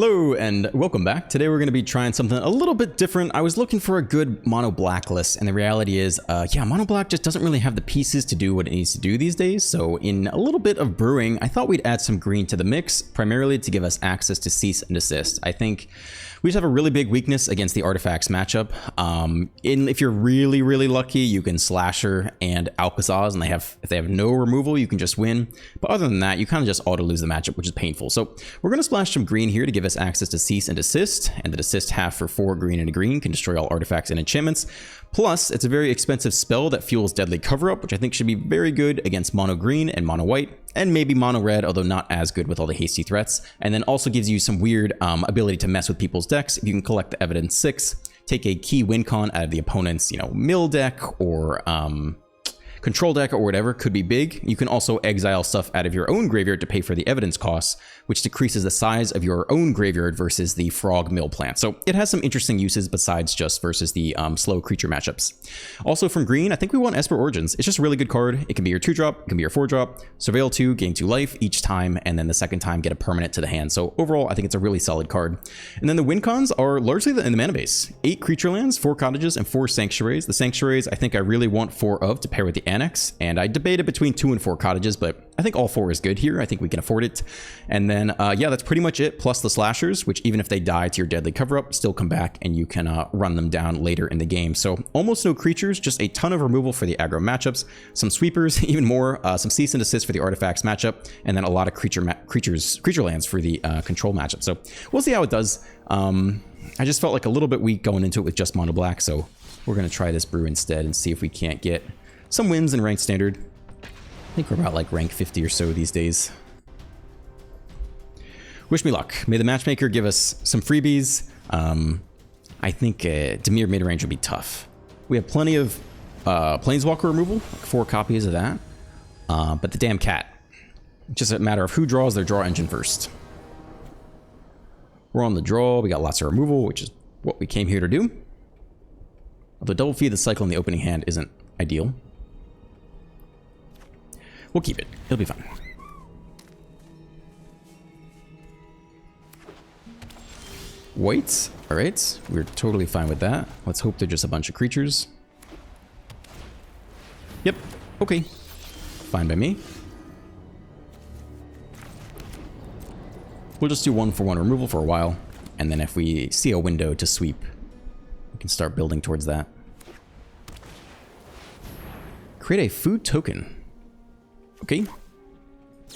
Hello and welcome back. Today we're going to be trying something a little bit different. I was looking for a good mono black list, and the reality is, mono black just doesn't really have the pieces to do what it needs to do these days. So in a little bit of brewing, I thought we'd add some green to the mix, primarily to give us access to cease and desist. I think we just have a really big weakness against the artifacts matchup. If you're really lucky, you can Slasher and Alcazaz, and if they have no removal, you can just win. But other than that, you kind of just auto lose the matchup, which is painful. So we're going to splash some green here to give us access to cease and desist, and the desist half for 4 green and a green can destroy all artifacts and enchantments. Plus, it's a very expensive spell that fuels Deadly Cover-Up, which I think should be very good against mono green and mono white, and maybe mono red, although not as good with all the hasty threats. And then also gives you some weird ability to mess with people's decks. If you can collect the Evidence 6, take a key win con out of the opponent's, mill deck or control deck or whatever, could be big. You can also exile stuff out of your own graveyard to pay for the evidence costs, which decreases the size of your own graveyard versus the frog mill plant. So it has some interesting uses besides just versus the slow creature matchups. Also from green, I think we want Esper Origins. It's just a really good card. It can be your 2-drop, it can be your 4-drop, surveil 2, gain 2 life each time, and then the second time get a permanent to the hand. So overall, I think it's a really solid card. And then the win cons are largely in the mana base. 8 creature lands, 4 cottages, and 4 sanctuaries. The sanctuaries, I think I really want 4 of to pair with the Annex, and I debated between 2 and 4 cottages, but I think all 4 is good here. I think we can afford it. And then, that's pretty much it, plus the slashers, which even if they die to your Deadly Cover-Up, still come back and you can run them down later in the game. So almost no creatures, just a ton of removal for the aggro matchups, some sweepers, even more, some cease and desist for the artifacts matchup, and then a lot of creature lands for the control matchup. So we'll see how it does. I just felt like a little bit weak going into it with just mono black, so we're going to try this brew instead and see if we can't get some wins in ranked standard. I think we're about like rank 50 or so these days. Wish me luck. May the matchmaker give us some freebies. I think Demir midrange would be tough. We have plenty of Planeswalker removal, like 4 copies of that. But the damn cat. It's just a matter of who draws their draw engine first. We're on the draw. We got lots of removal, which is what we came here to do. Although double feed the cycle in the opening hand isn't ideal. We'll keep it. It'll be fine. Whites. All right. We're totally fine with that. Let's hope they're just a bunch of creatures. Yep. Okay. Fine by me. We'll just do 1-for-1 removal for a while. And then if we see a window to sweep, we can start building towards that. Create a food token. Okay. I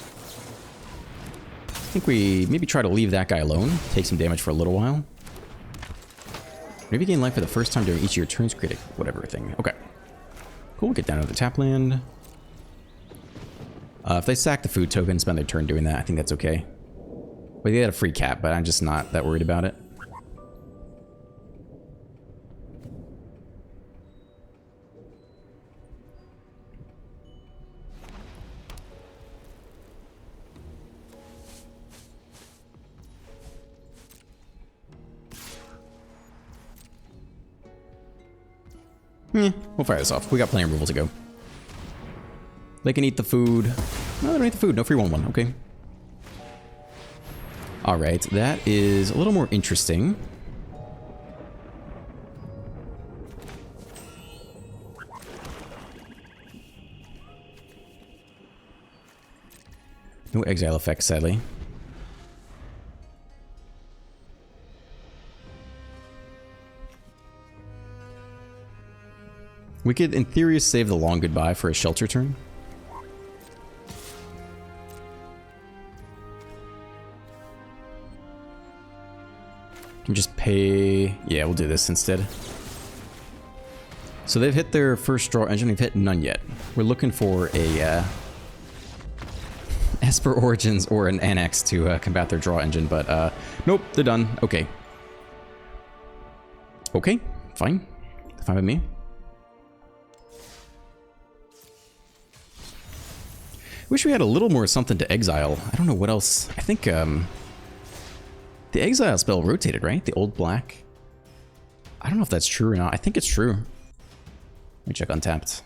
think we maybe try to leave that guy alone, take some damage for a little while. Maybe gain life for the first time during each of your turns, create a whatever thing. Okay. Cool, we'll get down to the tap land. If they sack the food token, spend their turn doing that, I think that's okay. Well, they had a free cap, but I'm just not that worried about it. We'll fire this off. We got plenty of removal to go. They can eat the food. No, they don't eat the food. No free 1/1. Okay. Alright, that is a little more interesting. No exile effects, sadly. We could, in theory, save the long goodbye for a shelter turn. Can just pay... Yeah, we'll do this instead. So they've hit their first draw engine. We've hit none yet. We're looking for a Esper Origins or an Annex to combat their draw engine, but nope, they're done. Okay. Okay, fine. Fine with me. Wish we had a little more something to exile. I don't know what else. I think the exile spell rotated, right? The old black. I don't know if that's true or not. I think it's true. Let me check Untapped.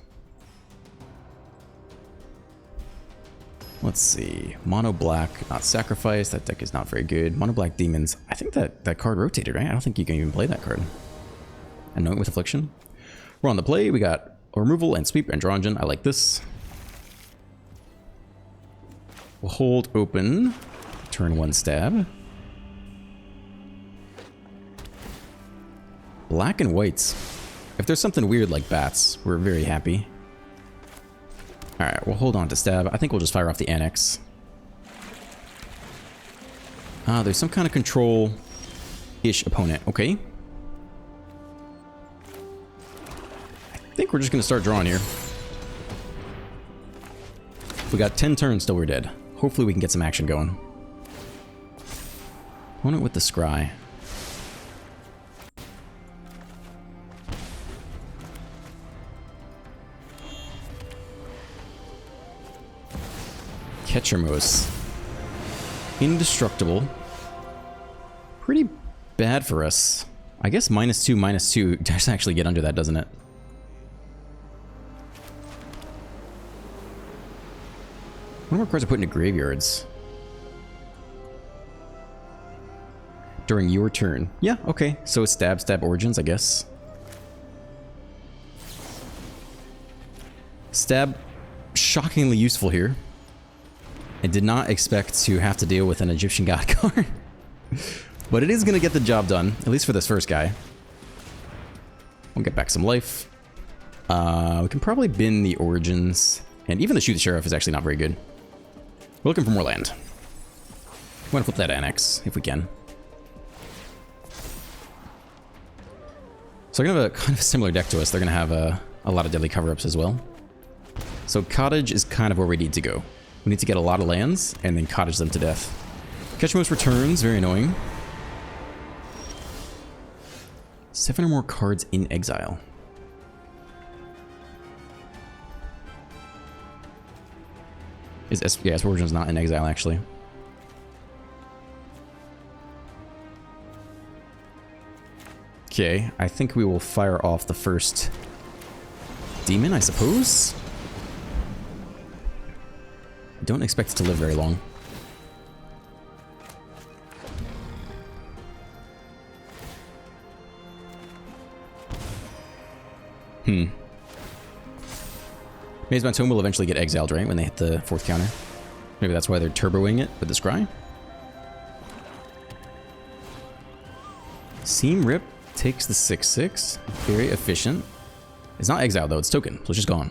Let's see. Mono black, not sacrifice. That deck is not very good. Mono black demons. I think that card rotated, right? I don't think you can even play that card. Anoint with Affliction. We're on the play. We got removal and sweep Androgen. I like this. We'll hold open. Turn 1 stab. Black and whites. If there's something weird like bats, we're very happy. Alright, we'll hold on to stab. I think we'll just fire off the Annex. Ah, there's some kind of control-ish opponent. Okay. I think we're just going to start drawing here. We got 10 turns till we're dead. Hopefully we can get some action going. Opponent with the Scry. Ketchermos. Indestructible. Pretty bad for us. I guess -2/-2 does actually get under that, doesn't it? What more cards are put into graveyards? During your turn. Yeah, okay. So stab Origins, I guess. Stab, shockingly useful here. I did not expect to have to deal with an Egyptian God card. But it is going to get the job done, at least for this first guy. We'll get back some life. We can probably bin the Origins. And even the Shoot the Sheriff is actually not very good. We're looking for more land. We want to flip that Annex, if we can. So they're going to have a kind of similar deck to us. They're going to have a lot of deadly cover-ups as well. So Cottage is kind of where we need to go. We need to get a lot of lands, and then cottage them to death. Ketchmos returns, very annoying. 7 or more cards in exile. Yeah, Origins not in exile, actually. Okay, I think we will fire off the first demon, I suppose. Don't expect it to live very long. Maze's Tomb will eventually get exiled, right? When they hit the 4th counter. Maybe that's why they're turboing it with the Scry. Seam Rip takes the 6/6. Very efficient. It's not exiled though, it's token, so it's just gone.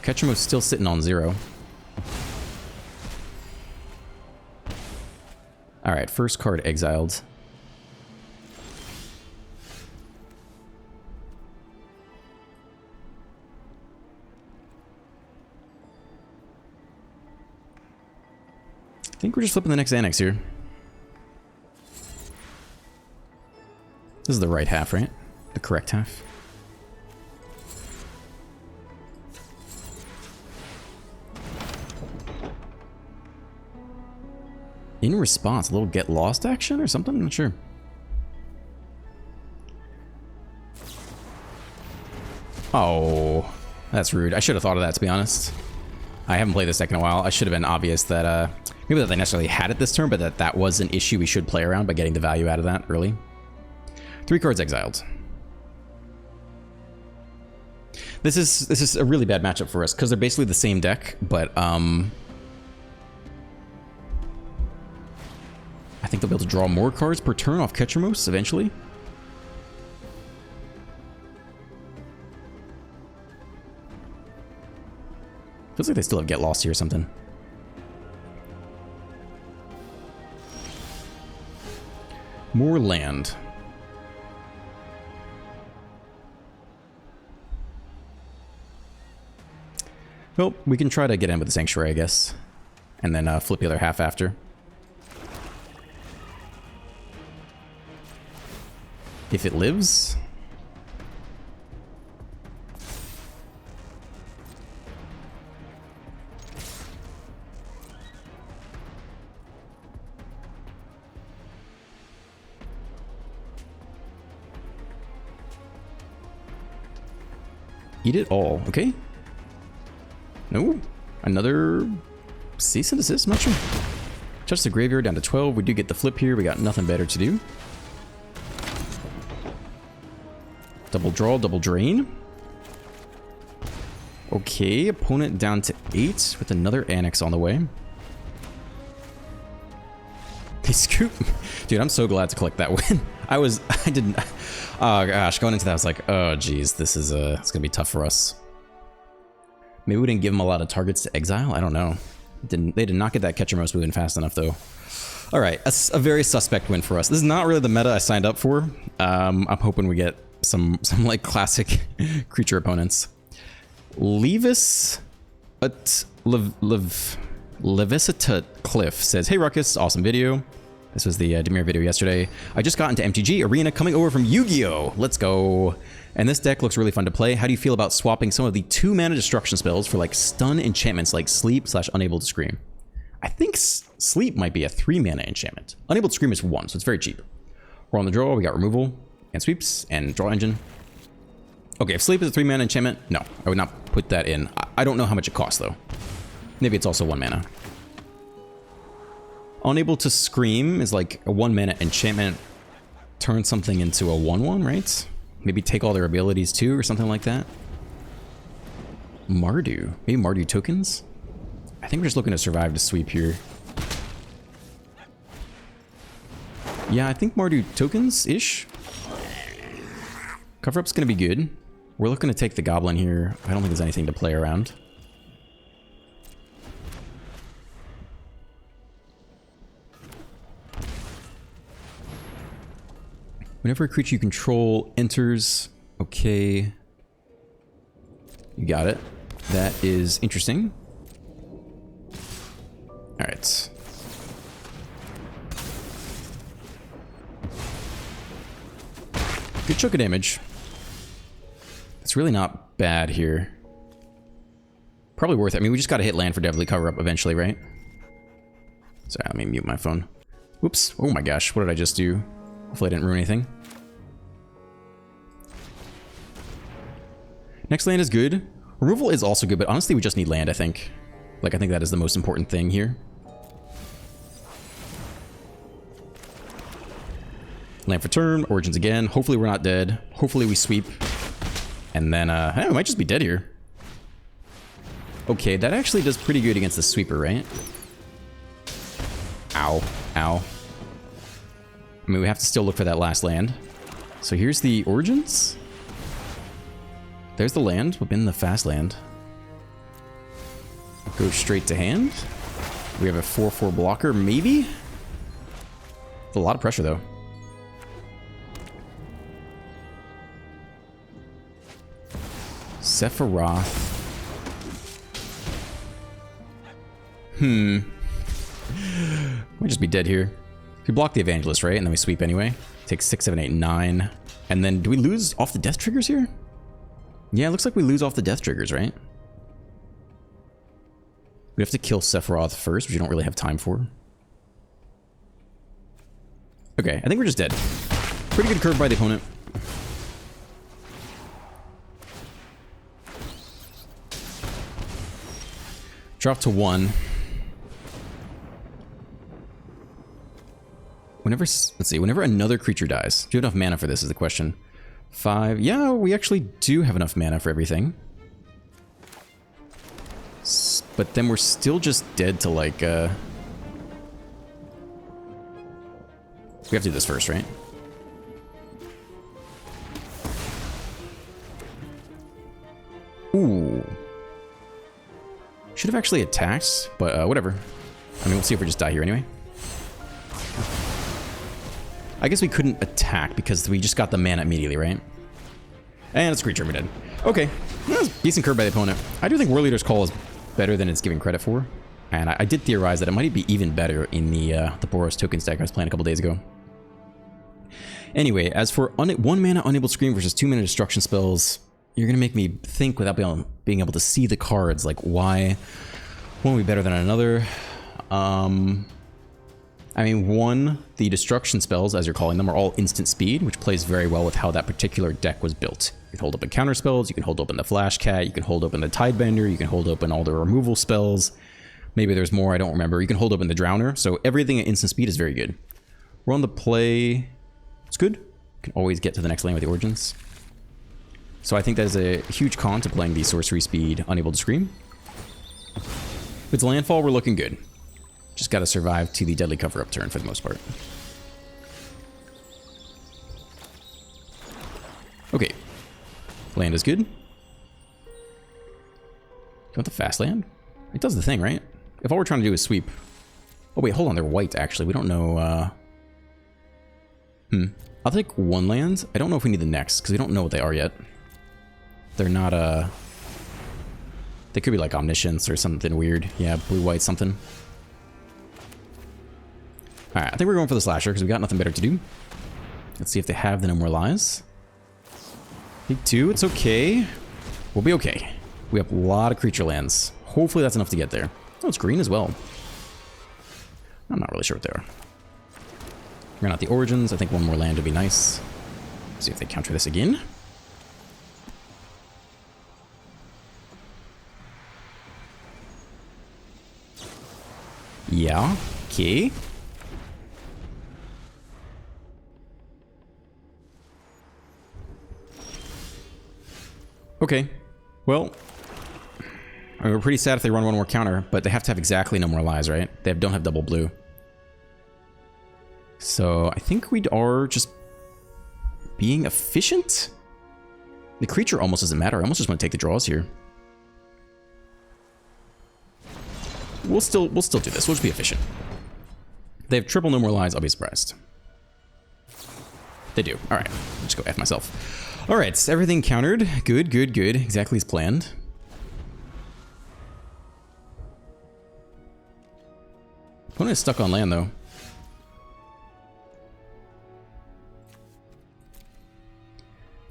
Ketchermo's still sitting on 0. Alright, first card exiled. I think we're just flipping the next Annex here. This is the right half, right? The correct half. In response, a little get lost action or something? I'm not sure. Oh, that's rude. I should have thought of that, to be honest. I haven't played this deck in a while. I should have been obvious that, maybe that they necessarily had it this turn, but that was an issue we should play around by getting the value out of that early. 3 cards exiled. This is a really bad matchup for us, because they're basically the same deck, but, I think they'll be able to draw more cards per turn off Ketchermos eventually. Feels like they still have Get Lost here or something. More land. Well, we can try to get in with the Sanctuary, I guess. And then flip the other half after. If it lives. Eat it all, okay? No, another cease and desist? I'm not sure. Touch the graveyard down to 12. We do get the flip here. We got nothing better to do. Double draw, double drain. Okay, opponent down to 8 with another Annex on the way. They scoop. Dude, I'm so glad to collect that win. I didn't. Oh gosh, going into that, I was like, oh geez, this is it's gonna be tough for us. Maybe we didn't give them a lot of targets to exile. I don't know. They did not get that Catcher Mouse moving fast enough though. All right, a very suspect win for us. This is not really the meta I signed up for. I'm hoping we get some like classic creature opponents. Levisita Cliff says, hey Ruckus, awesome video. This was the Demir video yesterday. I just got into MTG Arena coming over from Yu-Gi-Oh! Let's go. And this deck looks really fun to play. How do you feel about swapping some of the 2-mana destruction spells for like stun enchantments like Sleep/Unable to Scream? I think Sleep might be a 3-mana enchantment. Unable to Scream is 1, so it's very cheap. We're on the draw, we got removal, and sweeps, and draw engine. Okay, if Sleep is a 3-mana enchantment, no, I would not put that in. I don't know how much it costs though. Maybe it's also 1 mana. Unable to Scream is like a 1-mana enchantment. Turn something into a 1/1, right? Maybe take all their abilities too, or something like that. Mardu. Maybe Mardu tokens? I think we're just looking to survive to sweep here. Yeah, I think Mardu tokens-ish. Cover-up's gonna be good. We're looking to take the Goblin here. I don't think there's anything to play around. Whenever a creature you control enters... Okay. You got it. That is interesting. Alright. Good chunk of damage. It's really not bad here. Probably worth it. I mean, we just gotta hit land for Deadly Cover Up eventually, right? Sorry, let me mute my phone. Whoops. Oh my gosh, what did I just do? Hopefully I didn't ruin anything. Next land is good. Removal is also good, but honestly we just need land, I think. Like, I think that is the most important thing here. Land for turn, Origins again. Hopefully we're not dead. Hopefully we sweep. And then, hey, we might just be dead here. Okay, that actually does pretty good against the sweeper, right? Ow. Ow. I mean, we have to still look for that last land. So here's the Origins. There's the land. We've been in the fast land. Go straight to hand. We have a 4/4 blocker, maybe? A lot of pressure, though. Sephiroth. Might just be dead here. We block the Evangelist, right? And then we sweep anyway. Take 6, 7, 8, 9. And then do we lose off the death triggers here? Yeah, it looks like we lose off the death triggers, right? We have to kill Sephiroth first, which you don't really have time for. Okay, I think we're just dead. Pretty good curve by the opponent. Drop to 1. Whenever, let's see, whenever another creature dies. Do you have enough mana for this is the question. 5. Yeah, we actually do have enough mana for everything. But then we're still just dead to like, we have to do this first, right? Ooh. Should have actually attacked, but whatever. I mean, we'll see if we just die here anyway. I guess we couldn't attack because we just got the mana immediately, right? And it's a creature, we're dead. Okay, that was a decent curve by the opponent. I do think War Leader's Call is better than it's giving credit for. And I did theorize that it might be even better in the Boros Tokens deck I was playing a couple days ago. Anyway, as for 1 mana Unable to Scream versus 2 mana Destruction spells, you're going to make me think without being able to see the cards, like why one would be better than another. I mean, the destruction spells, as you're calling them, are all instant speed, which plays very well with how that particular deck was built. You can hold open counter spells, you can hold open the Flash Cat, you can hold open the Tidebender, you can hold open all the removal spells. Maybe there's more, I don't remember. You can hold open the Drowner, so everything at instant speed is very good. We're on the play. It's good. You can always get to the next lane with the Origins. So I think that is a huge con to playing the sorcery speed Unable to Scream. If it's landfall, we're looking good. Just gotta survive to the deadly cover-up turn for the most part. Okay. Land is good. You want the fast land? It does the thing, right? If all we're trying to do is sweep... Oh wait, hold on, they're white actually. We don't know, I'll take one land. I don't know if we need the next, because we don't know what they are yet. They're not, they could be like Omniscience or something weird. Yeah, blue-white something. Alright, I think we're going for the Slasher, because we got nothing better to do. Let's see if they have the No More Lies. Take 2, it's okay. We'll be okay. We have a lot of creature lands. Hopefully that's enough to get there. Oh, it's green as well. I'm not really sure what they are. Ran out the Origins. I think one more land would be nice. See if they counter this again. Yeah, okay. Okay, well, I mean, we're pretty sad if they run one more counter, but they have to have exactly No More Lies, right? They don't have double blue. So I think we are just being efficient. The creature almost doesn't matter. I almost just want to take the draws here. We'll still do this. We'll just be efficient. They have triple No More Lies. I'll be surprised. They do. All right. I'll just go F myself. All right. So everything countered. Good, good, good. Exactly as planned. Opponent is stuck on land, though.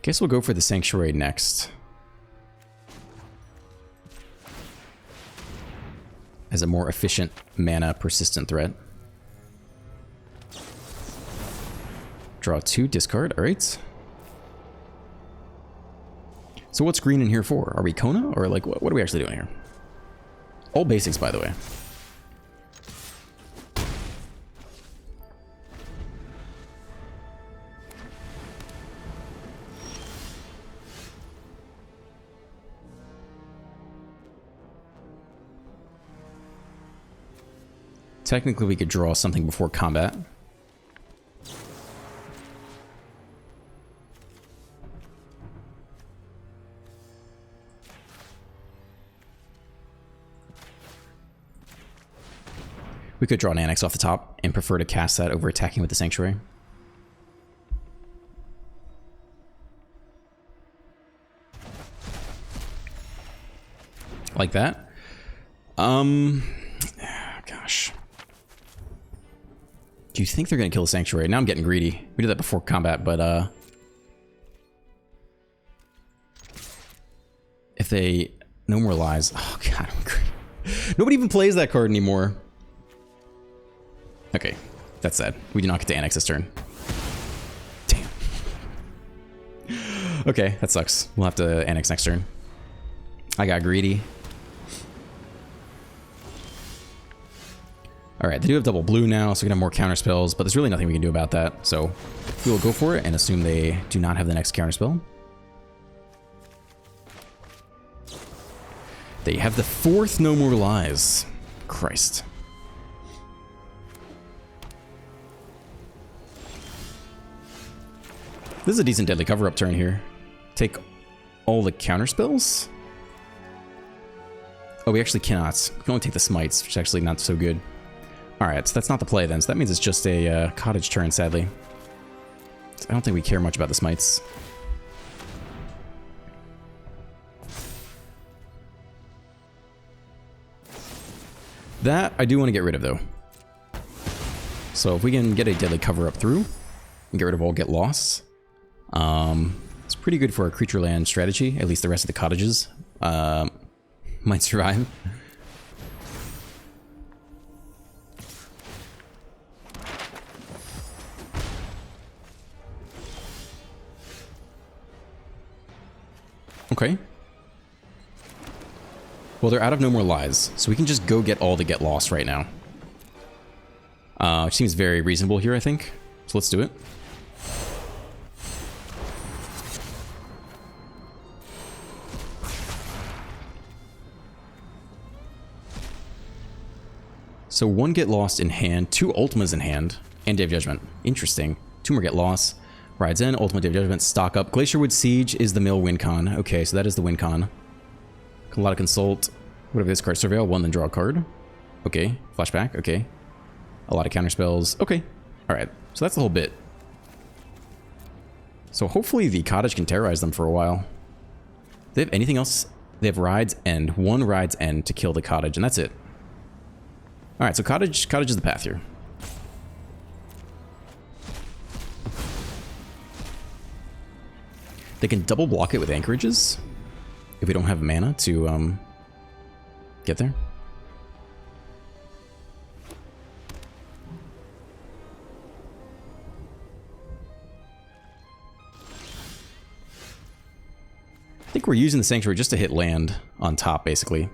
Guess we'll go for the Sanctuary next. As a more efficient mana persistent threat. Draw 2, discard, alright. So what's green in here for? Are we Kona? Or like, what are we actually doing here? All basics, by the way. Technically, we could draw something before combat. We could draw an Annex off the top and prefer to cast that over attacking with the Sanctuary. Like that. Gosh. Do you think they're going to kill the Sanctuary? Now I'm getting greedy. We did that before combat, but if they... No More Lies. Oh, God, I'm greedy. Nobody even plays that card anymore. Okay, that's sad. We do not get to Annex this turn. Damn. Okay, that sucks. We'll have to Annex next turn. I got greedy. Alright, they do have double blue now, so we can have more counter spells, but there's really nothing we can do about that. So we will go for it and assume they do not have the next counter spell. They have the 4th No More Lies. Christ. This is a decent deadly cover-up turn here. Take all the counter spells? Oh, we actually cannot. We can only take the smites, which is actually not so good. Alright, so that's not the play then. So that means it's just a cottage turn, sadly. So I don't think we care much about the smites. That I do want to get rid of, though. So if we can get a deadly cover-up through and get rid of all get lost, it's pretty good for our creature land strategy. At least the rest of the cottages might survive. Okay. Well, they're out of No More Lies, so we can just go get all the Get Lost right now. Which seems very reasonable here, I think. So let's do it. So 1 Get Lost in hand, 2 Ultimas in hand, and Day of Judgment. Interesting. 2 more Get Lost. Rides in, Ultimate Day of Judgment, stock up. Glacierwood Siege is the mill win con. Okay, so that is the win con. A lot of Consult. Whatever this card. Surveil 1, then draw a card. Okay. Flashback. Okay. A lot of counter spells. Okay. Alright. So that's the whole bit. So hopefully the Cottage can terrorize them for a while. Do they have anything else? They have Rides End. 1 Rides End to kill the Cottage, and that's it. Alright, so Cottage is the path here. They can double block it with anchorages if we don't have mana to get there. I think we're using the Sanctuary just to hit land on top, basically.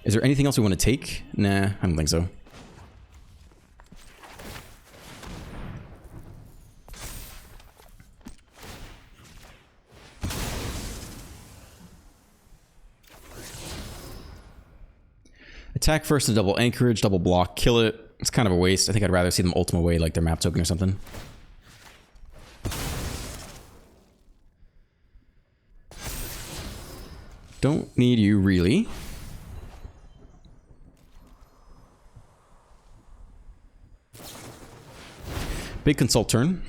Is there anything else we want to take? Nah, I don't think so. Attack first to double anchorage, double block, kill it. It's kind of a waste. I think I'd rather see them Ultima away like their map token or something. Don't need you, really. Big Consult turn.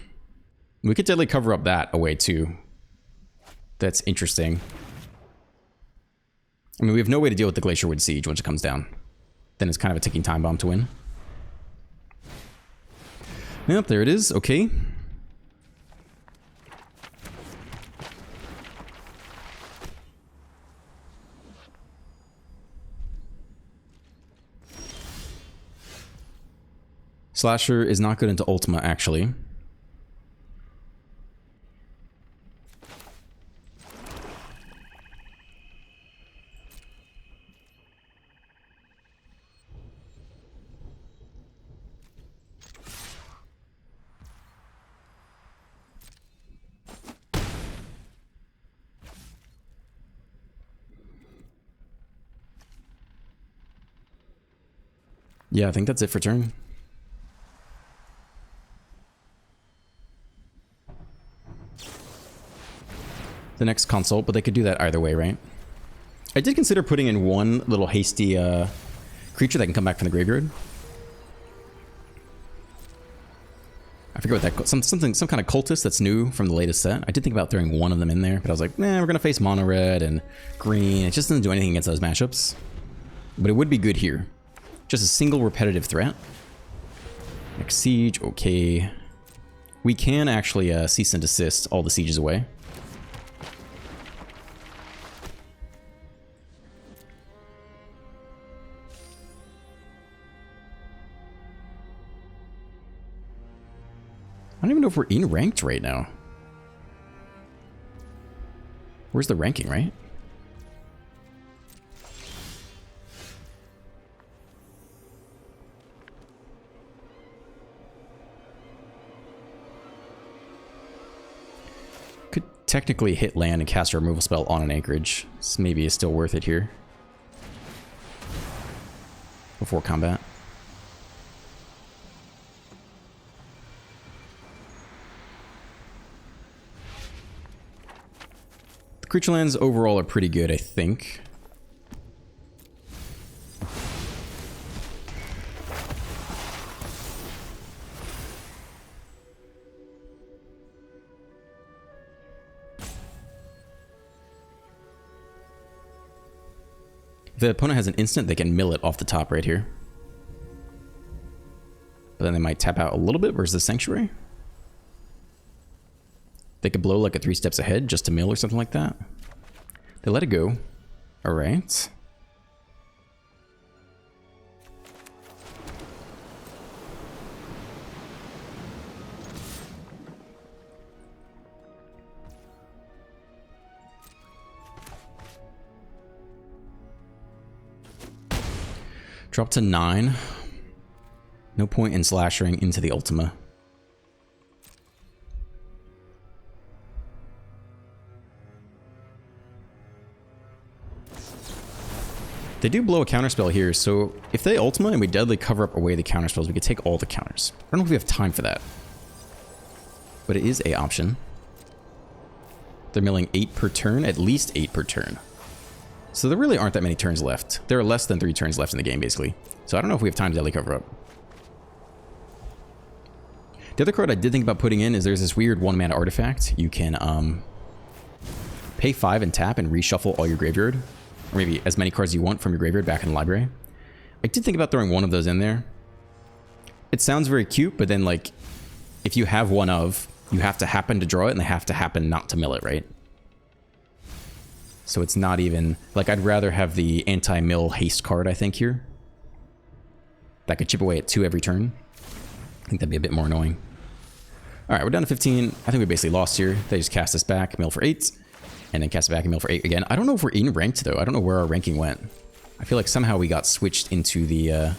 We could definitely cover up that away too. That's interesting. I mean, we have no way to deal with the Glacierwood Siege once it comes down. Then it's kind of a ticking time bomb to win. Yep, there it is. Okay. Slasher is not good into Ultima, actually. Yeah, I think that's it for turn. The next consult, but they could do that either way, right? I did consider putting in 1 little hasty creature that can come back from the graveyard. I forget what that some kind of cultist that's new from the latest set. I did think about throwing 1 of them in there, but I was like, nah, we're gonna face mono red and green. It just doesn't do anything against those matchups. But it would be good here. Just a single repetitive threat. Next siege, okay. We can actually cease and desist all the sieges away. I don't even know if we're in ranked right now. Where's the ranking, right? Could technically hit land and cast a removal spell on an anchorage. This maybe is still worth it here. Before combat. Creature lands overall are pretty good, I think. If the opponent has an instant, they can mill it off the top right here. But then they might tap out a little bit versus the Sanctuary. They could blow like a 3 steps ahead just to mill or something like that. They let it go. Alright. Drop to 9. No point in slashing into the Ultima. They do blow a counterspell here, so if they Ultima and we deadly cover up away the counterspells, we could take all the counters. I don't know if we have time for that. But it is an option. They're milling 8 per turn, at least 8 per turn. So there really aren't that many turns left. There are less than 3 turns left in the game, basically. So I don't know if we have time to deadly cover up. The other card I did think about putting in is there's this weird 1-mana artifact. You can pay 5 and tap and reshuffle all your graveyard. Or maybe as many cards as you want from your graveyard back in the library. I did think about throwing one of those in there. It sounds very cute, but then like, if you have one of, you have to happen to draw it and they have to happen not to mill it, right? So it's not even, like I'd rather have the anti-mill haste card, I think, here. That could chip away at 2 every turn. I think that'd be a bit more annoying. Alright, we're down to 15. I think we basically lost here. They just cast us back, mill for 8. And then cast it back and mill for 8 again. I don't know if we're in ranked, though. I don't know where our ranking went. I feel like somehow we got switched into the...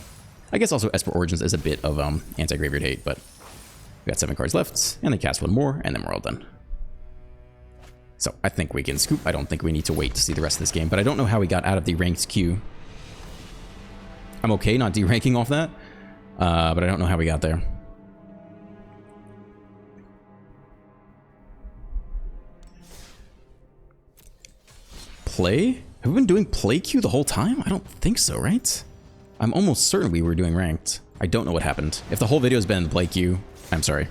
I guess also Esper Origins is a bit of anti-graveyard hate, but... We got 7 cards left, and then cast 1 more, and then we're all done. So I think we can scoop. I don't think we need to wait to see the rest of this game, but I don't know how we got out of the ranked queue. I'm okay not deranking off that, but I don't know how we got there. Play? Have we been doing play queue the whole time? I don't think so, right? I'm almost certain we were doing ranked. I don't know what happened. If the whole video has been in the play queue, I'm sorry.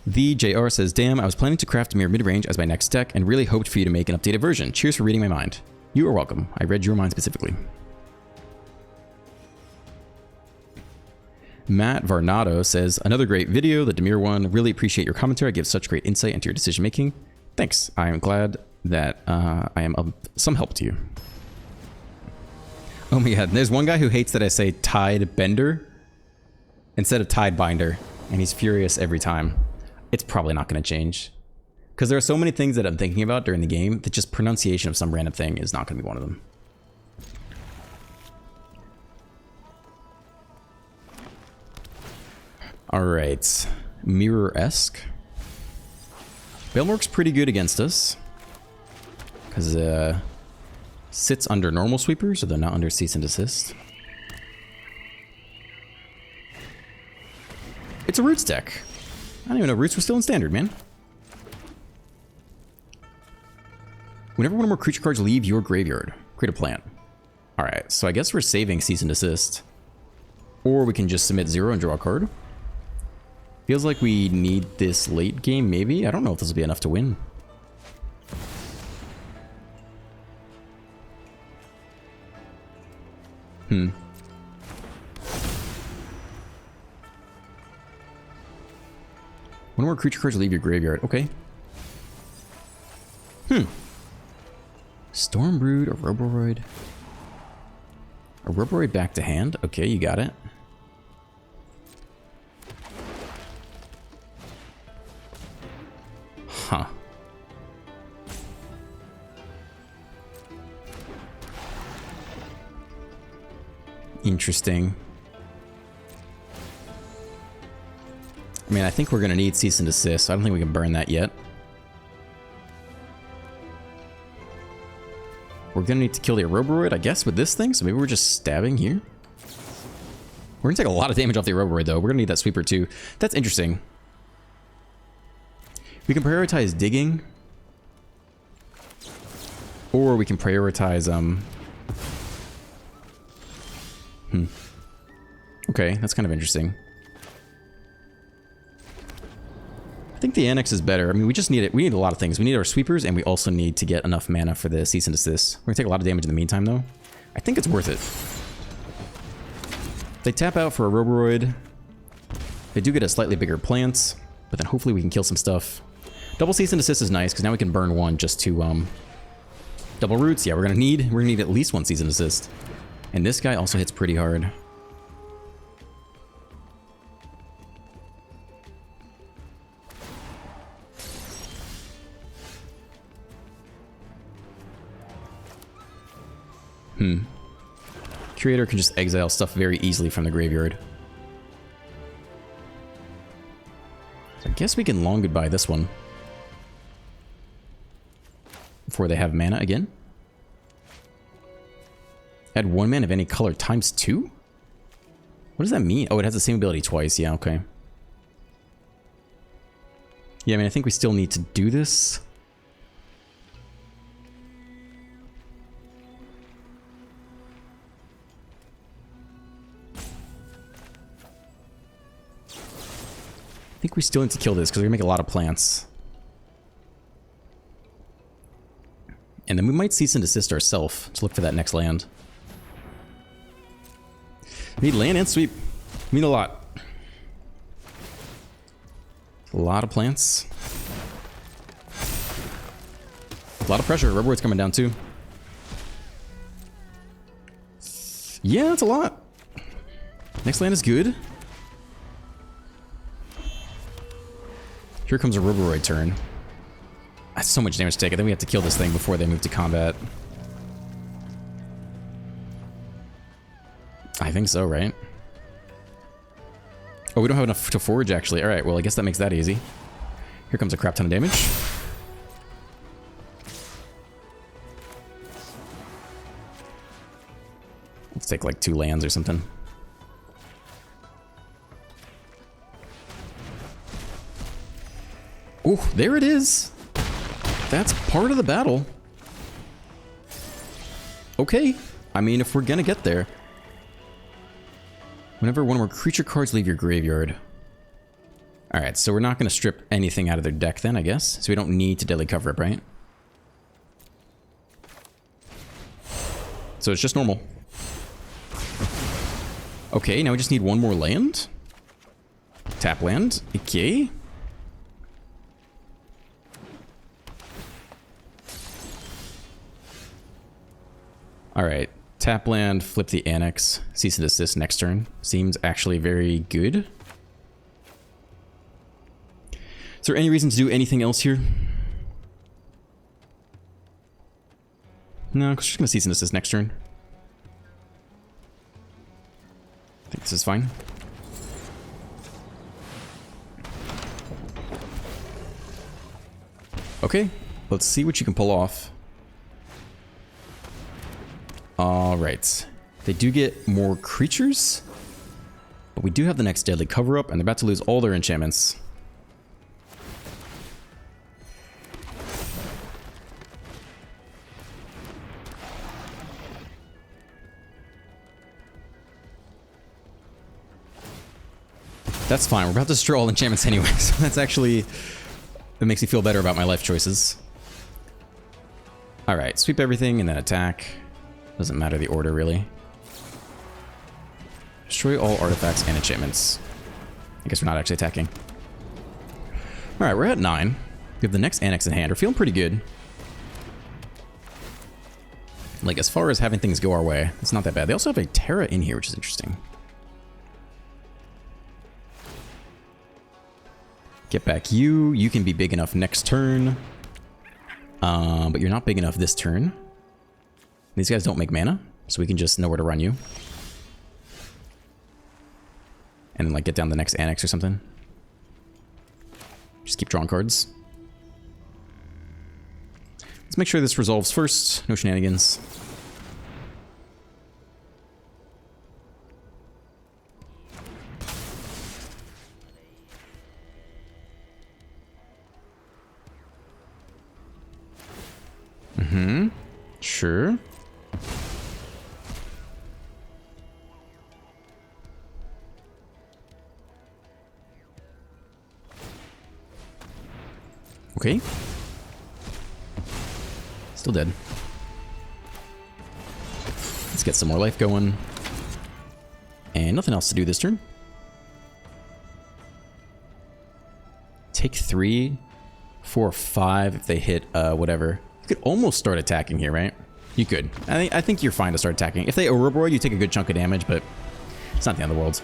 The JR says, damn, I was planning to craft Demir Midrange as my next deck and really hoped for you to make an updated version. Cheers for reading my mind. You are welcome. I read your mind specifically. Matt Varnado says, another great video, the Demir one. Really appreciate your commentary. It gives such great insight into your decision making. Thanks. I am glad that I am of some help to you. Oh my god, there's one guy who hates that I say Tide Bender instead of Tide Binder, and he's furious every time. It's probably not going to change. Because there are so many things that I'm thinking about during the game that just pronunciation of some random thing is not going to be one of them. Alright, Mirror-esque. Balmork's pretty good against us. Because sits under normal sweepers, so they're not under cease and desist. It's a Roots deck. I didn't even know Roots was still in Standard, man. Whenever one or more creature cards leave your graveyard, create a plant. Alright, so I guess we're saving cease and desist. Or we can just submit 0 and draw a card. Feels like we need this late game, maybe? I don't know if this will be enough to win. One more creature cards leave your graveyard. Okay. Stormbrood, a Roboroid. A Roboroid back to hand. Okay, you got it. Huh. Interesting. I mean, I think we're going to need cease and desist, so I don't think we can burn that yet. We're going to need to kill the Roboroid, I guess, with this thing, so maybe we're just stabbing here. We're going to take a lot of damage off the Roboroid, though. We're going to need that sweeper, too. That's interesting. We can prioritize digging. Or we can prioritize, Okay, that's kind of interesting. I think the Annex is better. I mean, we just need it. We need a lot of things. We need our sweepers, and we also need to get enough mana for the cease and desist. We're going to take a lot of damage in the meantime, though. I think it's worth it. They tap out for a Roboroid. They do get a slightly bigger plant, but then hopefully we can kill some stuff. Double cease and desist is nice, because now we can burn one just to, double roots. Yeah, we're gonna need at least one cease and desist. And this guy also hits pretty hard. Curator can just exile stuff very easily from the graveyard. So I guess we can long goodbye this one. Before they have mana again. Add 1 mana of any color times 2? What does that mean? Oh, it has the same ability twice. Yeah, okay. Yeah, I mean, I think we still need to do this. I think we still need to kill this because we're going to make a lot of plants. And then we might cease and desist ourselves to look for that next land. We need land and sweep. We need a lot. A lot of plants. A lot of pressure. Rubberwood's coming down too. Yeah, that's a lot. Next land is good. Here comes a Rubberoid turn. That's so much damage to take. I think we have to kill this thing before they move to combat. I think so, right? Oh, we don't have enough to forage, actually. Alright, well, I guess that makes that easy. Here comes a crap ton of damage. Let's take, like, 2 lands or something. Ooh, there it is! That's part of the battle. Okay. I mean, if we're gonna get there. Whenever one more creature cards leave your graveyard. Alright, so we're not gonna strip anything out of their deck then, I guess. So we don't need to deadly cover up, right? So it's just normal. Okay, now we just need 1 more land. Tap land. Okay. Alright, tap land, flip the Annex, cease and desist next turn. Seems actually very good. Is there any reason to do anything else here? No, because she's going to cease and desist next turn. I think this is fine. Okay, let's see what you can pull off. Alright. They do get more creatures, but we do have the next deadly cover-up, and they're about to lose all their enchantments. That's fine. We're about to destroy all enchantments anyway, so that's actually... That makes me feel better about my life choices. Alright, sweep everything and then attack. Doesn't matter the order, really. Destroy all artifacts and enchantments. I guess we're not actually attacking. Alright, we're at 9. We have the next Annex in hand. We're feeling pretty good. Like, as far as having things go our way, it's not that bad. They also have a Terra in here, which is interesting. Get back you. You can be big enough next turn. But you're not big enough this turn. These guys don't make mana, so we can just know where to run you. And then, like, get down the next Annex or something. Just keep drawing cards. Let's make sure this resolves first. No shenanigans. Mm-hmm. Sure. Okay. Still dead. Let's get some more life going. And nothing else to do this turn. Take 3, 4, 5 if they hit whatever. You could almost start attacking here, right? You could. I think you're fine to start attacking. If they Ouroboros, you take a good chunk of damage, but it's not the end of the world.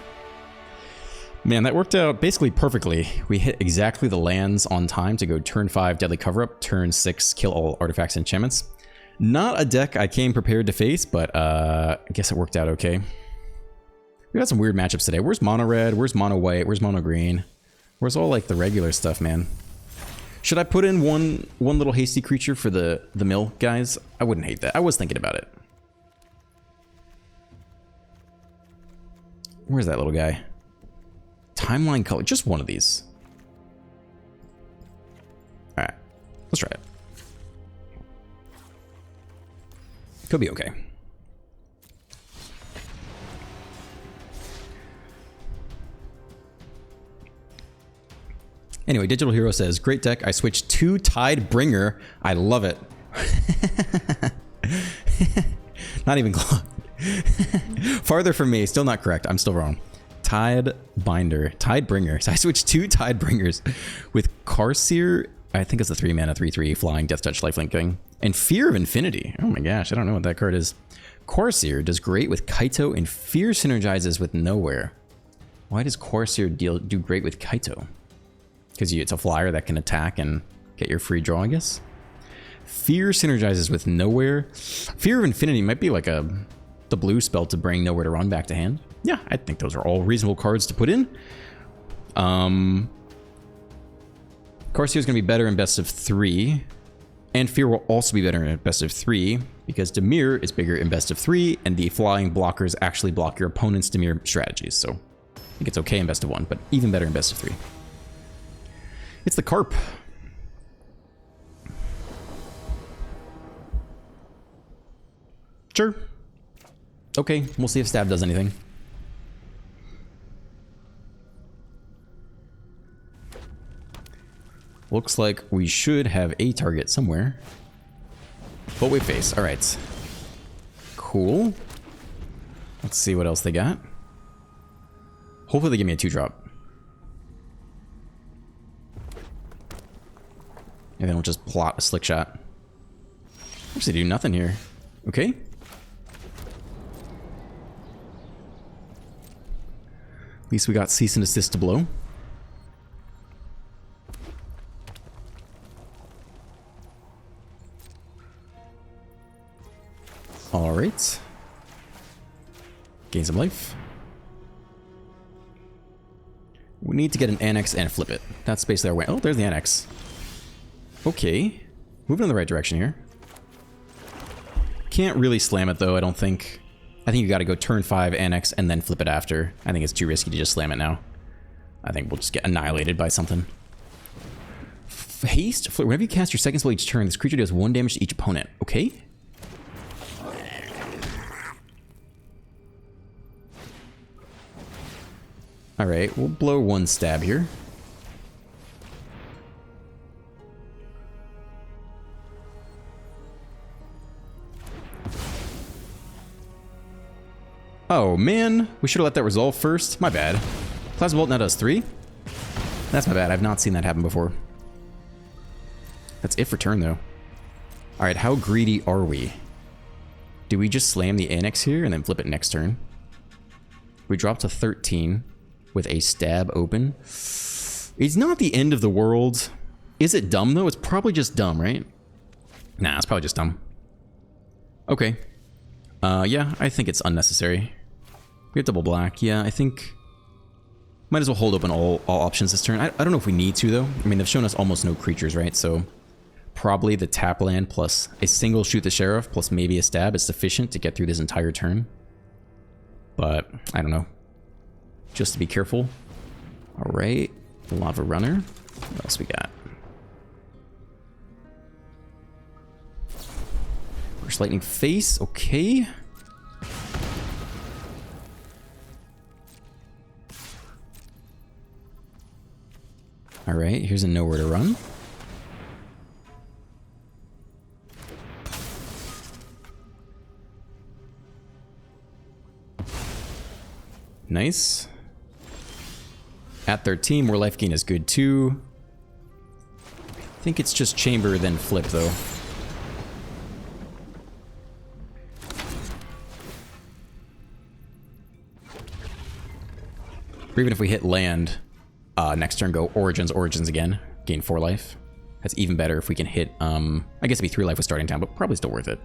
Man, that worked out basically perfectly. We hit exactly the lands on time to go turn 5 Deadly Cover-Up, turn 6 kill all artifacts and enchantments. Not a deck I came prepared to face, but I guess it worked out okay. We got some weird matchups today. Where's mono red? Where's mono white? Where's mono green? Where's all like the regular stuff, man? Should I put in one little hasty creature for the mill, guys? I wouldn't hate that. I was thinking about it. Where's that little guy? Timeline color. Just one of these. Alright. Let's try it. Could be okay. Anyway, Digital Hero says, great deck. I switched to Tide Bringer. I love it. Not even close. Farther from me. Still not correct. I'm still wrong. Tide Binder. Tide Bringer. So I switched to Tide Bringers with Carseer. I think it's a 3-mana 3/3 flying Death Touch lifelink thing. And Fear of Infinity. Oh my gosh. I don't know what that card is. Corsair does great with Kaito and Fear synergizes with Nowhere. Why does Corsair do great with Kaito? Because it's a flyer that can attack and get your free draw, I guess. Fear synergizes with Nowhere. Fear of Infinity might be like the blue spell to bring Nowhere to run back to hand. Yeah, I think those are all reasonable cards to put in. Corsair is going to be better in best of 3. And Fear will also be better in best of 3 because Demir is bigger in best of 3 and the flying blockers actually block your opponent's Demir strategies. So I think it's okay in best of 1, but even better in best of 3. It's the Carp. Sure. Okay, we'll see if Stab does anything. Looks like we should have a target somewhere. But we face. Alright. Cool. Let's see what else they got. Hopefully they give me a 2-drop. And then we'll just plot a slick shot. Actually do nothing here. Okay. At least we got cease and desist to blow. Alright. Gain some life. We need to get an annex and flip it. That's basically our way. Oh, there's the annex. Okay. Moving in the right direction here. Can't really slam it though, I don't think. I think you gotta go turn 5, annex, and then flip it after. I think it's too risky to just slam it now. I think we'll just get annihilated by something. Haste? Whenever you cast your second spell each turn, this creature does 1 damage to each opponent. Okay? Alright, we'll blow 1 stab here. Oh man, we should have let that resolve first. My bad. Plasma Bolt now does 3. That's my bad. I've not seen that happen before. That's it for turn though. Alright, how greedy are we? Do we just slam the annex here and then flip it next turn? We drop to 13 with a stab open. It's not the end of the world. Is it dumb though? It's probably just dumb, right? Nah, it's probably just dumb. Okay. Yeah, I think it's unnecessary. We have double black. Yeah, I think might as well hold open all options this turn. I don't know if we need to though. I mean, they've shown us almost no creatures, right? So probably the tap land plus a single shoot the sheriff plus maybe a stab is sufficient to get through this entire turn. But I don't know. Just to be careful. All right, Lava Runner. What else we got? Burst Lightning Face. Okay. All right, here's a Nowhere to Run. Nice. At 13, more life gain is good too. I think it's just chamber then flip though. Or even if we hit land, next turn go Origins again, gain 4 life. That's even better if we can hit, I guess it'd be 3 life with starting time, but probably still worth it.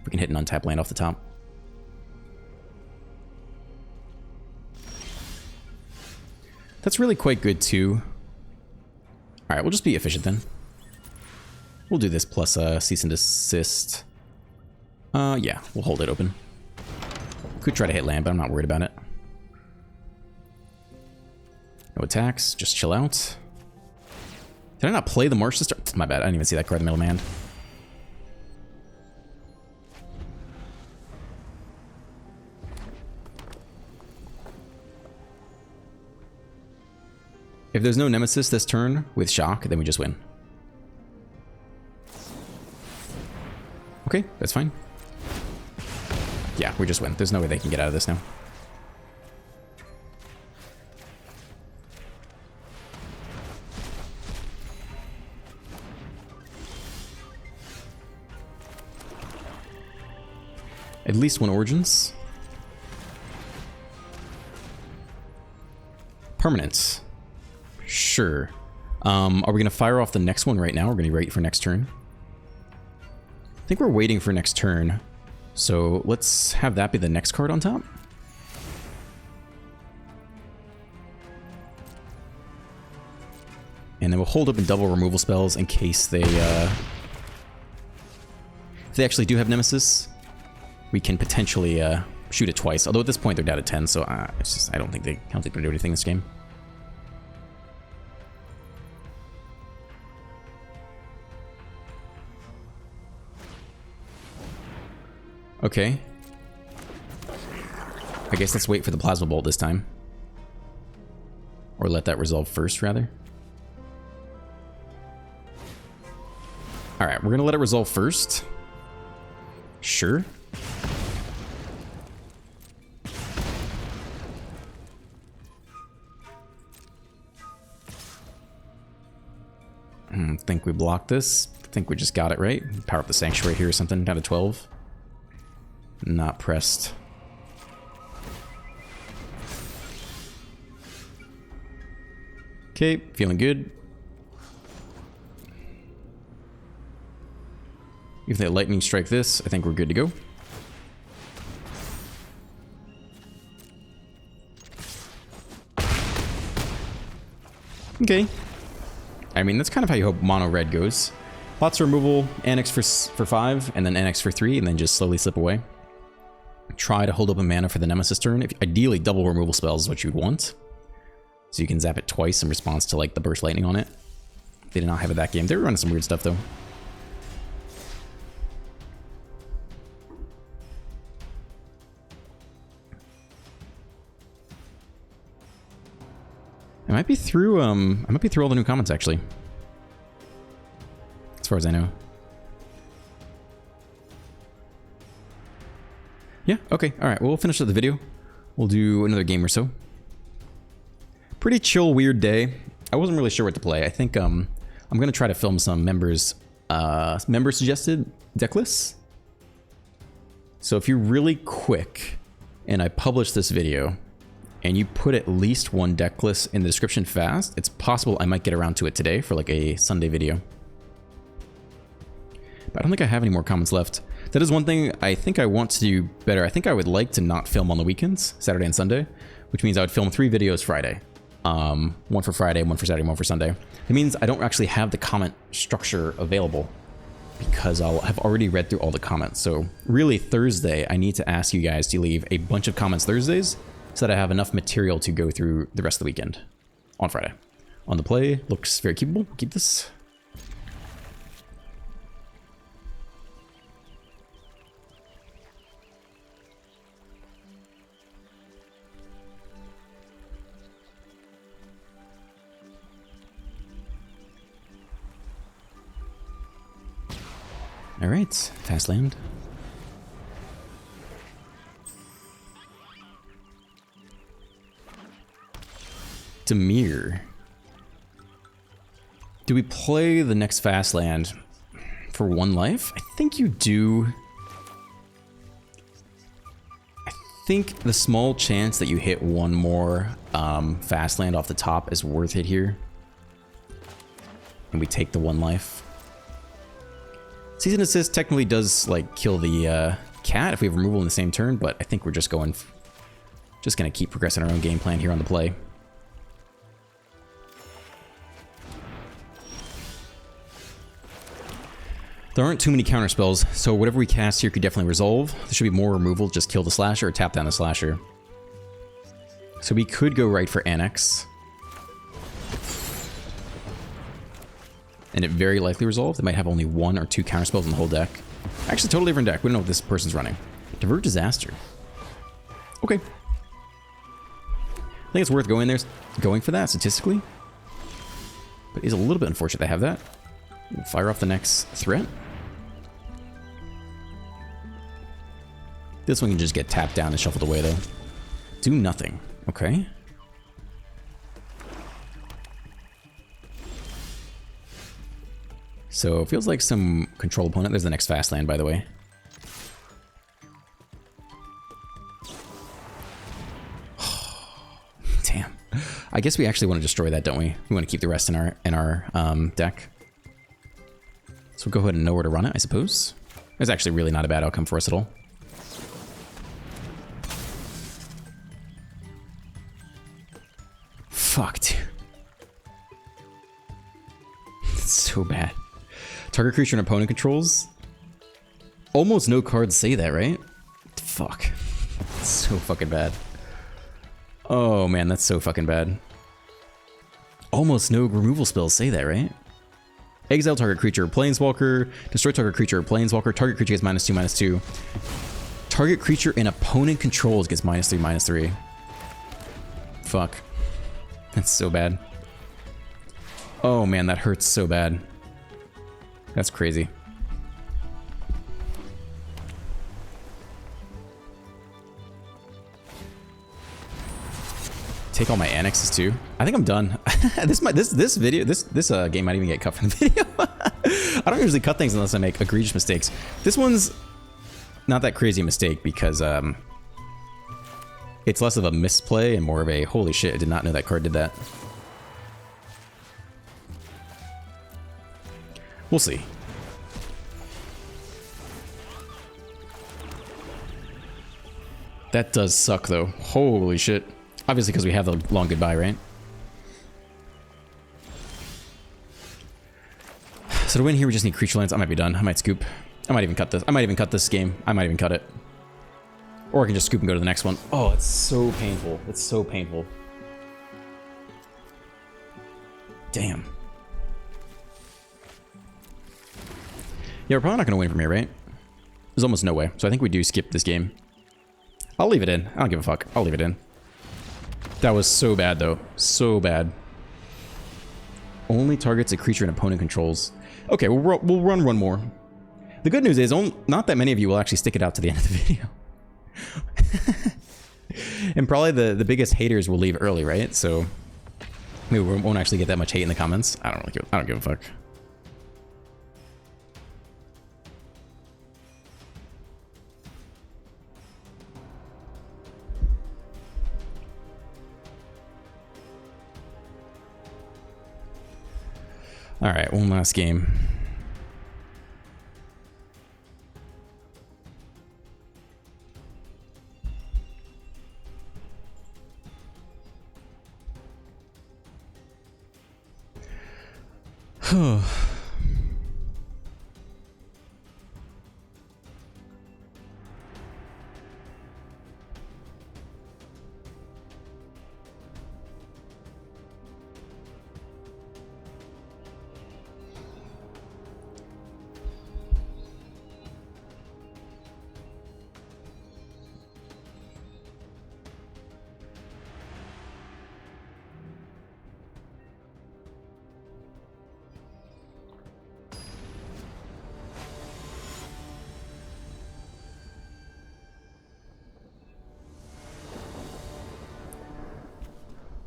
If we can hit an untapped land off the top. That's really quite good too. Alright, we'll just be efficient then. We'll do this plus cease and desist. Yeah, we'll hold it open. Could try to hit land, but I'm not worried about it. No attacks, just chill out. Did I not play the March to start? My bad, I didn't even see that card in the middle of my hand. If there's no Nemesis this turn with Shock, then we just win. Okay, that's fine. Yeah, we just win. There's no way they can get out of this now. At least 1 Origins. Permanence. Sure. Are we going to fire off the next one right now? We're going to wait for next turn. I think we're waiting for next turn. So let's have that be the next card on top. And then we'll hold up and double removal spells in case they, if they actually do have Nemesis, we can potentially shoot it twice. Although at this point they're down to 10, so it's just, I don't think they're going to do anything this game. Okay. I guess let's wait for the Plasma Bolt this time. Or let that resolve first, rather. Alright, we're gonna let it resolve first. Sure. I think we blocked this. I think we just got it right. Power up the Sanctuary here or something, down to 12. Not pressed. Okay, feeling good. If they lightning strike this, I think we're good to go. Okay. I mean, that's kind of how you hope mono red goes. Lots of removal, annex for 5, and then annex for 3, and then just slowly slip away. Try to hold up a mana for the Nemesis turn. Ideally, double removal spells is what you'd want. So you can zap it twice in response to like the burst lightning on it. They did not have it that game. They were running some weird stuff though. I might be through all the new comments actually. As far as I know. Yeah, okay, alright, well, we'll finish up the video. We'll do another game or so. Pretty chill, weird day. I wasn't really sure what to play. I think I'm gonna try to film some members suggested deck lists. So if you're really quick and I publish this video and you put at least 1 deck list in the description fast, it's possible I might get around to it today for like a Sunday video. But I don't think I have any more comments left. That is one thing I think I want to do better. I think I would like to not film on the weekends, Saturday and Sunday, which means I would film 3 videos Friday. 1 for Friday, 1 for Saturday, 1 for Sunday. It means I don't actually have the comment structure available because I'll have already read through all the comments. So really Thursday, I need to ask you guys to leave a bunch of comments Thursdays so that I have enough material to go through the rest of the weekend on Friday. On the play, looks very keepable. Keep this. All right, fast land. Demir. Do we play the next fast land for 1 life? I think you do. I think the small chance that you hit 1 more fast land off the top is worth it here. and we take the 1 life. Season Assist technically does like kill the cat if we have removal in the same turn, but I think we're just going, just gonna keep progressing our own game plan here on the play. There aren't too many counter spells, so whatever we cast here could definitely resolve. There should be more removal, just kill the slasher or tap down the slasher. So we could go right for Annex. And it very likely resolved. They might have only 1 or 2 counter spells in the whole deck. Actually, totally different deck. We don't know what this person's running. Divert Disaster. Okay. I think it's worth going for that statistically. But it's a little bit unfortunate they have that. We'll fire off the next threat. This one can just get tapped down and shuffled away though. Do nothing. Okay. So it feels like some control opponent. There's the next fast land, by the way. Damn. I guess we actually want to destroy that, don't we? We want to keep the rest in our deck. So we'll go ahead and know where to run it, I suppose. It's actually really not a bad outcome for us at all. Fuck, dude. It's so bad. Target creature and opponent controls. Almost no cards say that, right? Fuck. It's so fucking bad. Oh man, that's so fucking bad. Almost no removal spells say that, right? Exile target creature or planeswalker. Destroy target creature or planeswalker. Target creature gets -2/-2. Target creature and opponent controls gets -3/-3. Fuck. That's so bad. Oh man, that hurts so bad. That's crazy. Take all my annexes too. I think I'm done. This game might even get cut from the video. I don't usually cut things unless I make egregious mistakes. This one's not that crazy a mistake because it's less of a misplay and more of a holy shit, I did not know that card did that. We'll see. That does suck though. Holy shit. Obviously because we have the long goodbye, right? So to win here we just need creature lands. I might be done. I might scoop. I might even cut this. I might even cut this game. I might even cut it. Or I can just scoop and go to the next one. Oh, it's so painful. It's so painful. Damn. Yeah, we're probably not going to win from here, right? There's almost no way. So I think we do skip this game. I'll leave it in. I don't give a fuck. I'll leave it in. That was so bad, though. So bad. Only targets a creature and opponent controls. Okay, we'll run one more. The good news is not that many of you will actually stick it out to the end of the video. And probably the biggest haters will leave early, right? So we won't actually get that much hate in the comments. I don't give a fuck. All right, one last game.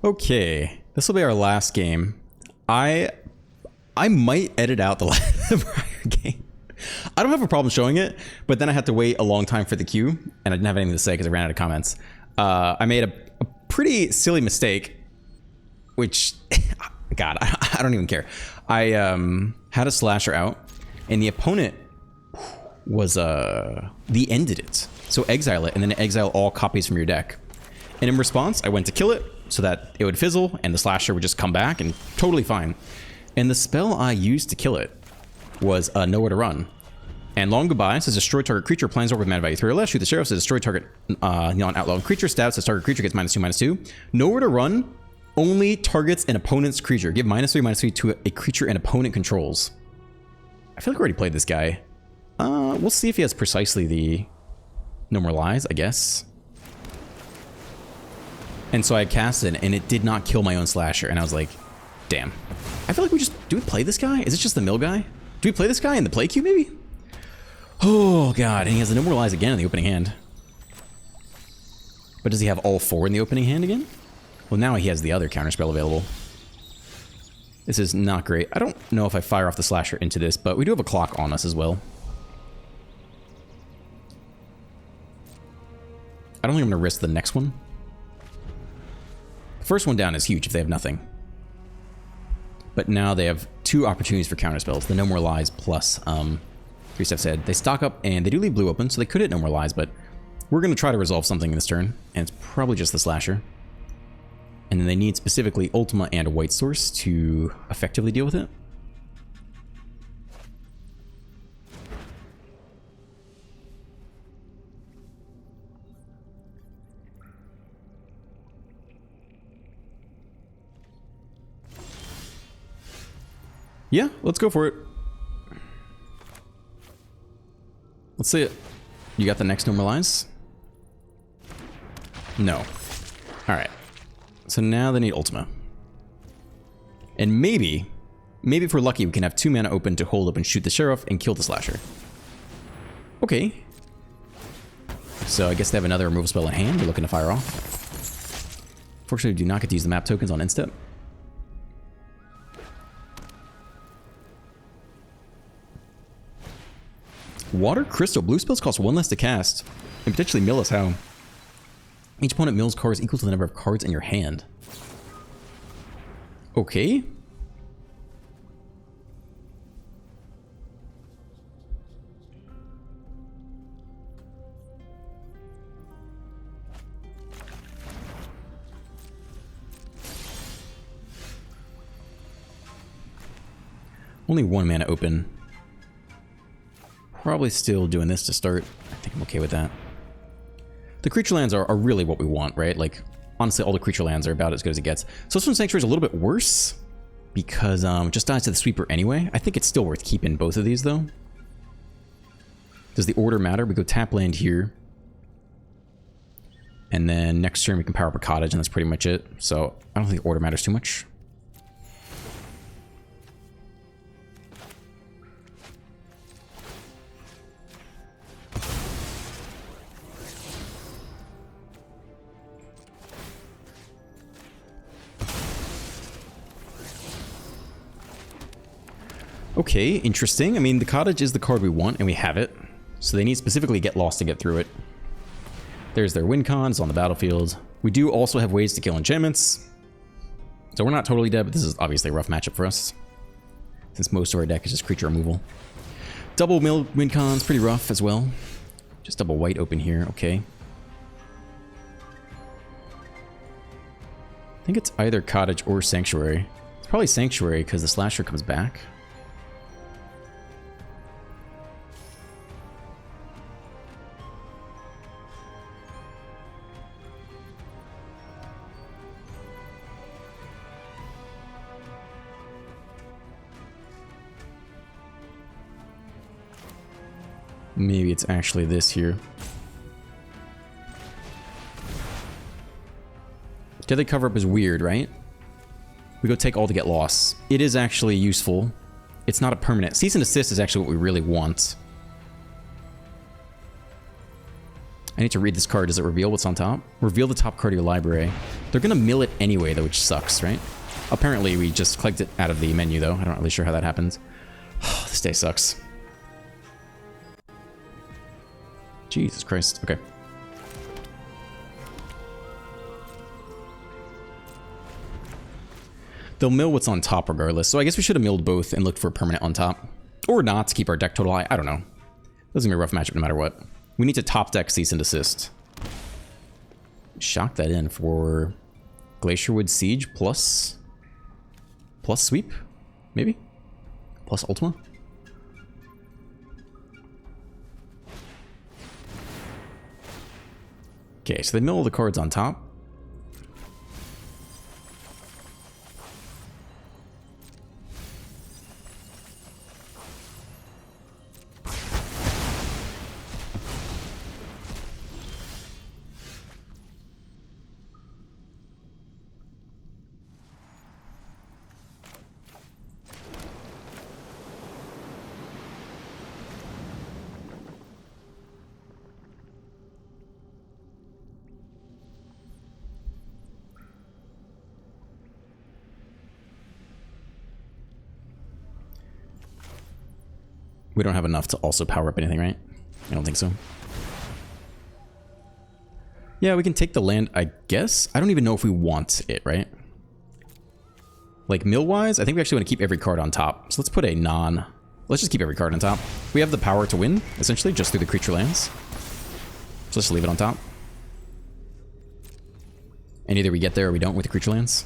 Okay, this will be our last game. I might edit out the prior game. I don't have a problem showing it, but then I had to wait a long time for the queue, and I didn't have anything to say because I ran out of comments. I made a pretty silly mistake, which, God, I don't even care. I had a slasher out, and the opponent was the ended it. So exile it, and then exile all copies from your deck. And in response, I went to kill it so that it would fizzle, and the slasher would just come back, and totally fine. And the spell I used to kill it was Nowhere to Run. And Long Goodbye says destroy target creature, planeswalker with mana value 3 or less. Shoot the Sheriff says destroy target non-outlaw creature. Stab says target creature gets -2/-2. Nowhere to Run only targets an opponent's creature. Give -3/-3 to a creature an opponent controls. I feel like we already played this guy. We'll see if he has precisely the No More Lies, I guess. And so I cast it, and it did not kill my own slasher. And I was like, damn. I feel like do we play this guy? Is it just the mill guy? Do we play this guy in the play queue, maybe? Oh, God. And he has the No More Lies again in the opening hand. But does he have all 4 in the opening hand again? Well, now he has the other counterspell available. This is not great. I don't know if I fire off the slasher into this, but we do have a clock on us as well. I don't think I'm going to risk the next one. The first one down is huge if they have nothing. But now they have 2 opportunities for counterspells. The No More Lies plus... 3 steps ahead. They stock up, and they do leave blue open, so they could hit No More Lies, but we're going to try to resolve something in this turn, and it's probably just the slasher. And then they need specifically Ultima and a white source to effectively deal with it. Yeah, let's go for it. Let's see it. You got the next No More Lies? No. Alright. So now they need Ultima. And maybe if we're lucky, we can have 2 mana open to hold up and shoot the Sheriff and kill the Slasher. Okay. So I guess they have another removal spell in hand they're looking to fire off. Fortunately, we do not get to use the map tokens on instep. Water Crystal. Blue spells cost 1 less to cast, and potentially mill us how? Each opponent mills cards equal to the number of cards in your hand. Okay. Only 1 mana open. Probably still doing this to start. I think I'm okay with that. The creature lands are really what we want, right? Like, honestly, all the creature lands are about as good as it gets. So this one's Sanctuary is a little bit worse because it just dies to the sweeper anyway. I think it's still worth keeping both of these, though. Does the order matter? We go tap land here. And then next turn we can power up a cottage, and that's pretty much it. So I don't think the order matters too much. Okay, interesting. I mean, the cottage is the card we want, and we have it. So they need specifically Get Lost to get through it. There's their win cons on the battlefield. We do also have ways to kill enchantments. So we're not totally dead, but this is obviously a rough matchup for us, since most of our deck is just creature removal. Double win cons, pretty rough as well. Just double white open here, okay. I think it's either cottage or sanctuary. It's probably sanctuary because the slasher comes back. Maybe it's actually this here. Deadly Cover-Up is weird, right? We go take all to get lost. It is actually useful. It's not a permanent. Cease and Desist is actually what we really want. I need to read this card. Does it reveal what's on top? Reveal the top card of your library. They're gonna mill it anyway, though, which sucks, right? Apparently, we just clicked it out of the menu, though. I'm not really sure how that happens. This day sucks. Jesus Christ. Okay. They'll mill what's on top regardless. So I guess we should have milled both and looked for a permanent on top. Or not to keep our deck total high. I don't know. Doesn't be a rough matchup no matter what. We need to top deck Cease and Desist. Shock that in for Glacierwood Siege plus sweep, maybe? Plus Ultima? Okay, so they mill the cards on top. We don't have enough to also power up anything, right? I don't think so. Yeah, we can take the land, I guess. I don't even know if we want it, right? Like, mill-wise, I think we actually want to keep every card on top. So let's put a non... Let's just keep every card on top. We have the power to win, essentially, just through the creature lands. So let's leave it on top. And either we get there or we don't with the creature lands.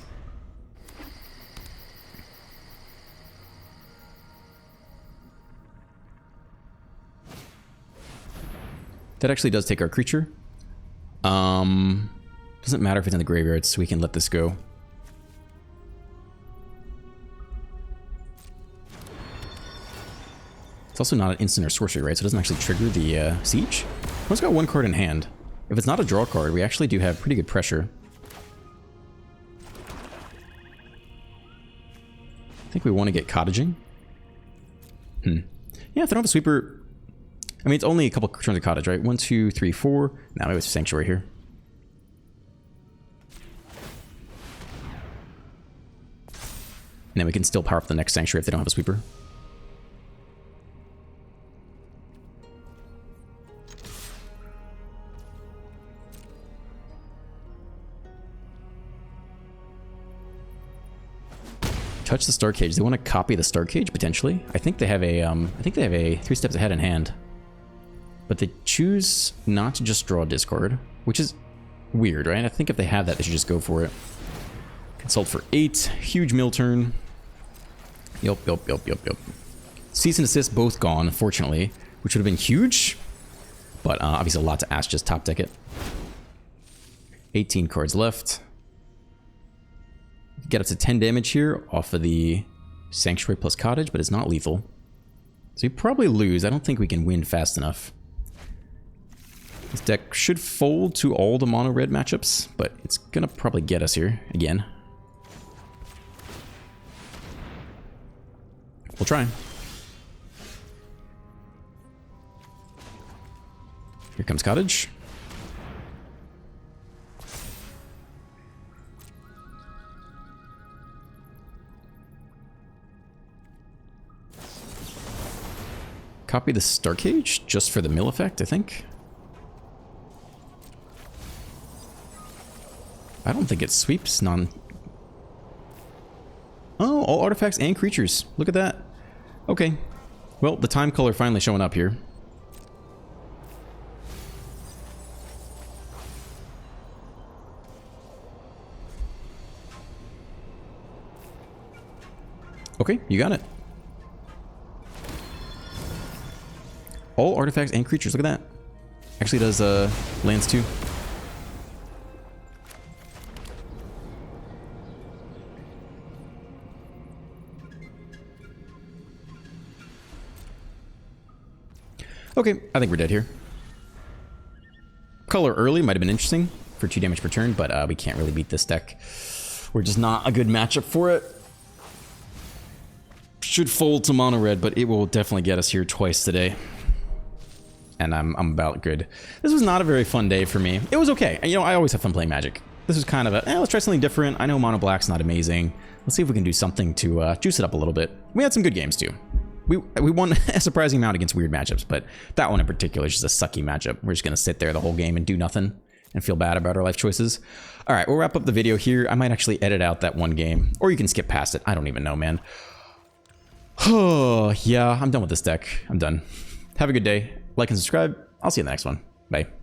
That actually does take our creature. Doesn't matter if it's in the graveyard, so we can let this go. It's also not an instant or sorcery, right? So it doesn't actually trigger the siege. One's got one card in hand. If it's not a draw card, we actually do have pretty good pressure. I think we want to get cottaging. Yeah, if they don't have a sweeper... I mean, it's only a couple turns of cottage, right? 1, 2, 3, 4. Now maybe it's a sanctuary here. And then we can still power up the next sanctuary if they don't have a sweeper. Touch the Star Cage. They want to copy the Star Cage potentially. I think they have a 3 steps ahead in hand. But they choose not to just draw a discard, which is weird, right? I think if they have that, they should just go for it. Consult for 8. Huge mill turn. Yup. Cease and Desist both gone, unfortunately, which would have been huge. But obviously a lot to ask, just top deck it. 18 cards left. Get up to 10 damage here off of the Sanctuary plus Cottage, but it's not lethal. So we probably lose. I don't think we can win fast enough. This deck should fold to all the mono red matchups, but it's gonna probably get us here again. We'll try. Here comes Cottage. Copy the Star Cage just for the mill effect, I think. I don't think it sweeps none. Oh, all artifacts and creatures. Look at that. Okay. Well, the time color finally showing up here. Okay, you got it. All artifacts and creatures. Look at that. Actually does lands too. Okay, I think we're dead here. Color early might have been interesting for 2 damage per turn, but we can't really beat this deck. We're just not a good matchup for it. Should fold to mono red, but it will definitely get us here twice today. And I'm about good. This was not a very fun day for me. It was okay. You know, I always have fun playing Magic. This was kind of a, let's try something different. I know mono black's not amazing. Let's see if we can do something to juice it up a little bit. We had some good games too. We won a surprising amount against weird matchups, but that one in particular is just a sucky matchup. We're just going to sit there the whole game and do nothing. and feel bad about our life choices. All right, we'll wrap up the video here. I might actually edit out that one game, or you can skip past it. I don't even know, man. Oh, yeah, I'm done with this deck. I'm done. Have a good day. Like and subscribe. I'll see you in the next one. Bye.